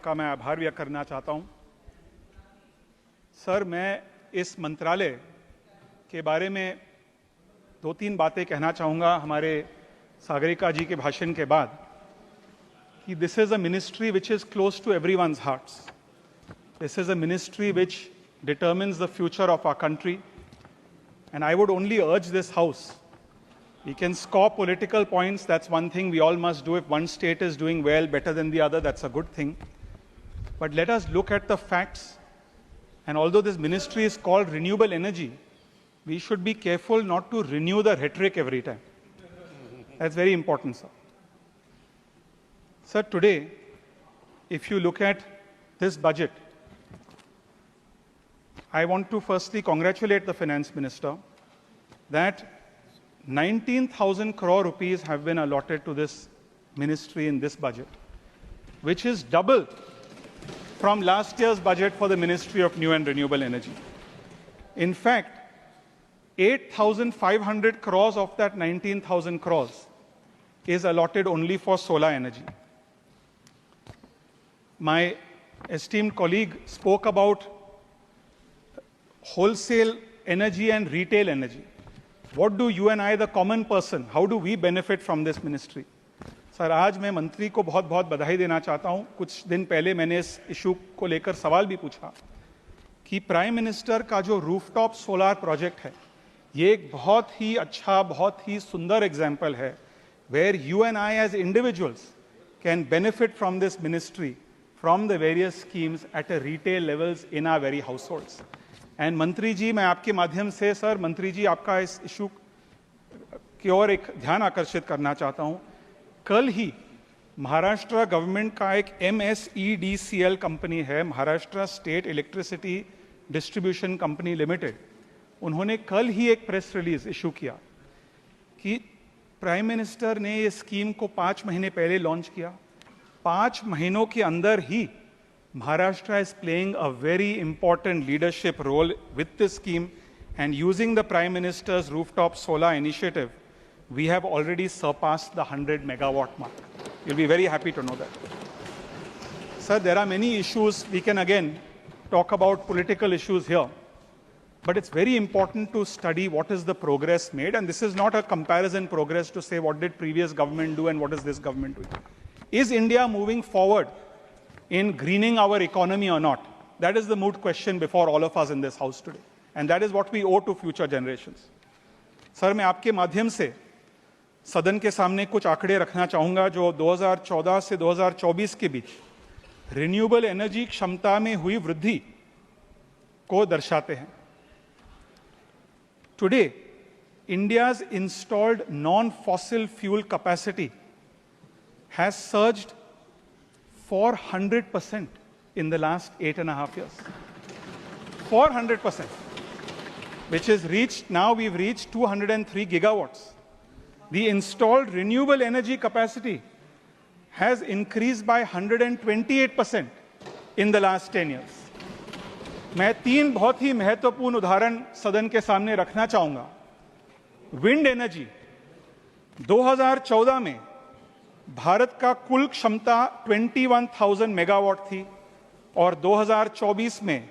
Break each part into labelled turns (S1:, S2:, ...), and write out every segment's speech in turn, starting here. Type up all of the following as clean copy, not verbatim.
S1: का मैं आभार व्यक्त करना चाहता हूं। सर, मैं इस मंत्रालय के बारे में 2-3 बातें कहना चाहूँगा हमारे सागरिका जी के भाषण के बाद कि this is a ministry which is close to everyone's hearts. This is a ministry which determines the future of our country, and I would only urge this House. We can score political points, that's one thing we all must do. If one state is doing well, better than the other, that's a good thing. But let us look at the facts. And although this ministry is called renewable energy, we should be careful not to renew the rhetoric every time. That's very important, sir. Sir, today, if you look at this budget, I want to firstly congratulate the Finance Minister that 19,000 crore rupees have been allotted to this ministry in this budget, which is double from last year's budget for the Ministry of New and Renewable Energy. In fact, 8,500 crores of that 19,000 crores is allotted only for solar energy. My esteemed colleague spoke about wholesale energy and retail energy. What do you and I, the common person, how do we benefit from this ministry? Sir, आज मैं मंत्री को बहुत बहुत बधाई देना चाहता हूं। कुछ दिन पहले मैंने इस इशू को लेकर सवाल भी पूछा कि प्राइम मिनिस्टर का जो रूफटॉप सोलार प्रोजेक्ट है, ये एक बहुत ही अच्छा, बहुत ही सुंदर एग्जाम्पल है where you and I as individuals can benefit from this ministry from the various schemes at a retail levels in our very households. And mantri ji, मैं आपके माध्यम से सर, मंत्री जी, आपका इस इशू की ओर एक ध्यान आकर्षित करना चाहता हूं। कल ही महाराष्ट्र गवर्नमेंट का एक MSEDCL कंपनी है, Maharashtra state electricity distribution company limited, उन्होंने कल ही एक प्रेस रिलीज इशू किया कि प्राइम मिनिस्टर ने ये स्कीम को 5 महीने पहले लॉन्च किया। 5 महीनों के अंदर ही Maharashtra is playing a very important leadership role with this scheme, and using the Prime Minister's rooftop solar initiative, we have already surpassed the 100 megawatt mark. You'll be very happy to know that. Sir, there are many issues. We can again talk about political issues here, but it's very important to study what is the progress made, and this is not a comparison progress to say what did previous government do and what is this government doing. Is India moving forward in greening our economy or not? That is the moot question before all of us in this house today. And that is what we owe to future generations. Sir, मैं आपके माध्यम से सदन के सामने कुछ आंकड़े रखना चाहूंगा जो 2014 से 2024 के बीच रिन्यूएबल एनर्जी क्षमता में हुई वृद्धि को दर्शाते हैं। Today, India's installed non-fossil fuel capacity has surged 400% in the last 8.5 years. 400%, which is reached, now we've reached 203 gigawatts. The installed renewable energy capacity has increased by 128% in the last 10 years. मैं 3 बहुत ही महत्वपूर्ण उदाहरण सदन के सामने रखना चाहूंगा। Wind energy 2014 में भारत का कुल क्षमता 21,000 मेगावाट थी और 2024 में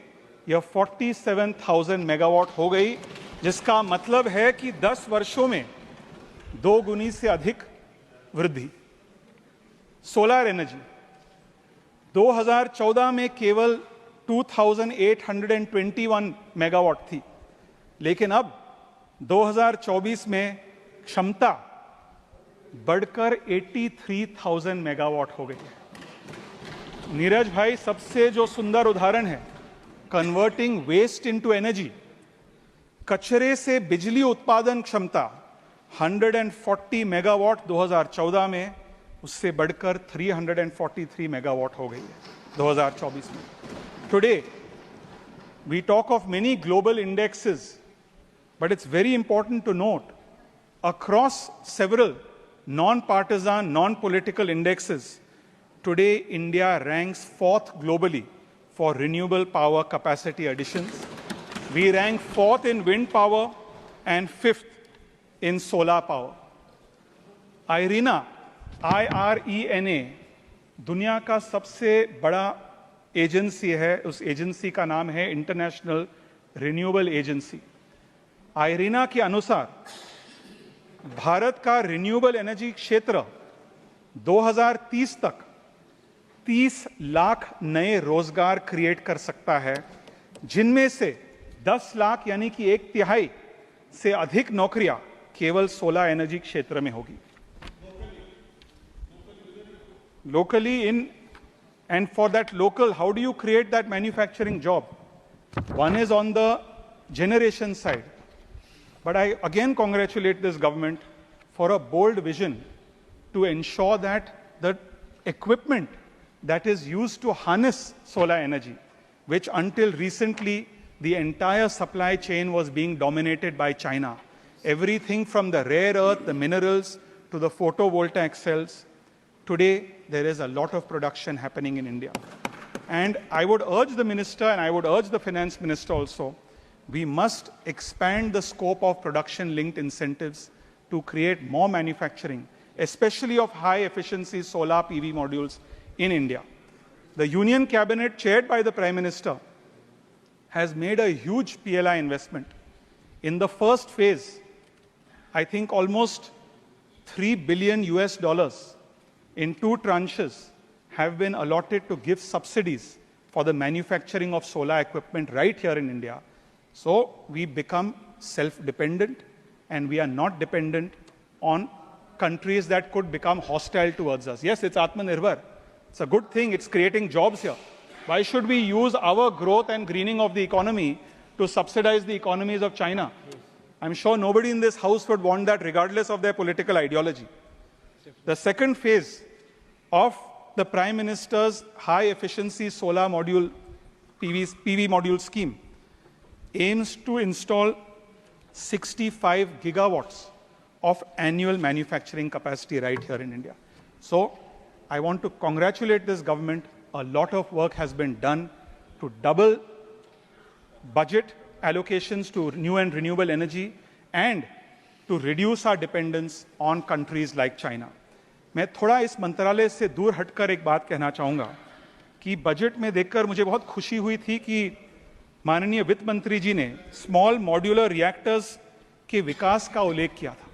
S1: यह 47,000 मेगावाट हो गई, जिसका मतलब है कि 10 वर्षों में 2 गुनी से अधिक वृद्धि। सोलर एनर्जी 2014 में केवल 2,821 मेगावाट थी, लेकिन अब 2024 में क्षमता बढ़कर 83,000 मेगावाट हो गई है। नीरज भाई, सबसे जो सुंदर उदाहरण है कन्वर्टिंग वेस्ट इनटू एनर्जी, कचरे से बिजली उत्पादन क्षमता 140 मेगावाट 2014 में, उससे बढ़कर 343 मेगावाट हो गई है 2024 में। Today, we talk of many global indexes, but it's very important to note across several non-partisan, non-political indexes, today India ranks 4th globally for renewable power capacity additions. We rank 4th in wind power and 5th in solar power. IRENA, IRENA, दुनिया का सबसे बड़ा agency है, उस agency का नाम है international renewable agency. Irina के अनुसार भारत का रिन्यूएबल एनर्जी क्षेत्र 2030 तक 30 लाख नए रोजगार क्रिएट कर सकता है, जिनमें से 10 लाख यानी कि 1/3 से अधिक नौकरियां केवल सोलर एनर्जी क्षेत्र में होगी। Locally and for that local, how do you create that manufacturing job? One is on the generation side. But I again congratulate this government for a bold vision to ensure that the equipment that is used to harness solar energy, which until recently the entire supply chain was being dominated by China. Everything from the rare earth, the minerals, to the photovoltaic cells. Today, there is a lot of production happening in India. And I would urge the minister and I would urge the finance minister also, we must expand the scope of production-linked incentives to create more manufacturing, especially of high-efficiency solar PV modules in India. The Union Cabinet, chaired by the Prime Minister, has made a huge PLI investment. In the first phase, I think almost $3 billion in 2 tranches have been allotted to give subsidies for the manufacturing of solar equipment right here in India. So we become self-dependent and we are not dependent on countries that could become hostile towards us. Yes, it's Atmanirbhar. It's a good thing. It's creating jobs here. Why should we use our growth and greening of the economy to subsidize the economies of China? I'm sure nobody in this house would want that regardless of their political ideology. The second phase of the Prime Minister's high-efficiency solar module PV module scheme aims to install 65 gigawatts of annual manufacturing capacity right here in India. So I want to congratulate this government. A lot of work has been done to double budget allocations to new and renewable energy and to reduce our dependence on countries like China. मैं थोड़ा इस मंत्रालय से दूर हटकर एक बात कहना चाहूँगा कि बजट में देखकर मुझे बहुत खुशी हुई थी कि माननीय वित्त मंत्री जी ने स्मॉल मॉड्यूलर रिएक्टर्स के विकास का उल्लेख किया था.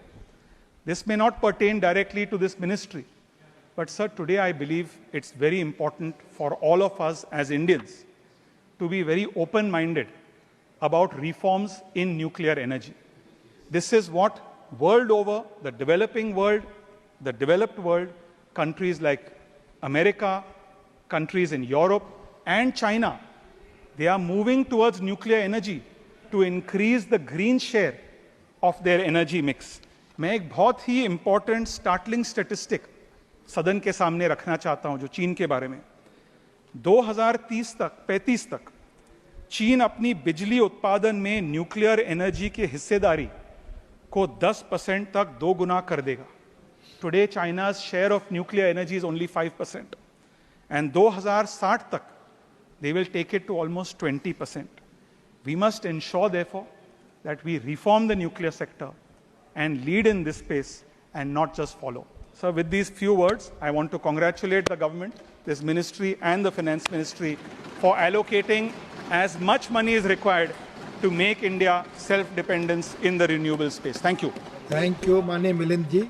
S1: This may not pertain directly to this ministry, but sir, today I believe it's very important for all of us as Indians to be very open-minded about reforms in nuclear energy. This is what world over, the developing world, the developed world, countries like America, countries in Europe and China, they are moving towards nuclear energy to increase the green share of their energy mix. मैं एक बहुत ही important startling statistic सदन के सामने रखना चाहता हूं जो चीन के बारे में. 2035 तक चीन अपनी बिजली उत्पादन में न्यूक्लियर एनर्जी की हिस्सेदारी को 10% तक 2 गुना कर देगा. Today, China's share of nuclear energy is only 5%. And 2060 tak, they will take it to almost 20%. We must ensure, therefore, that we reform the nuclear sector and lead in this space and not just follow. So with these few words, I want to congratulate the government, this ministry and the finance ministry for allocating as much money is required to make India self-dependent in the renewable space. Thank you.
S2: Thank you, Mane Milind ji.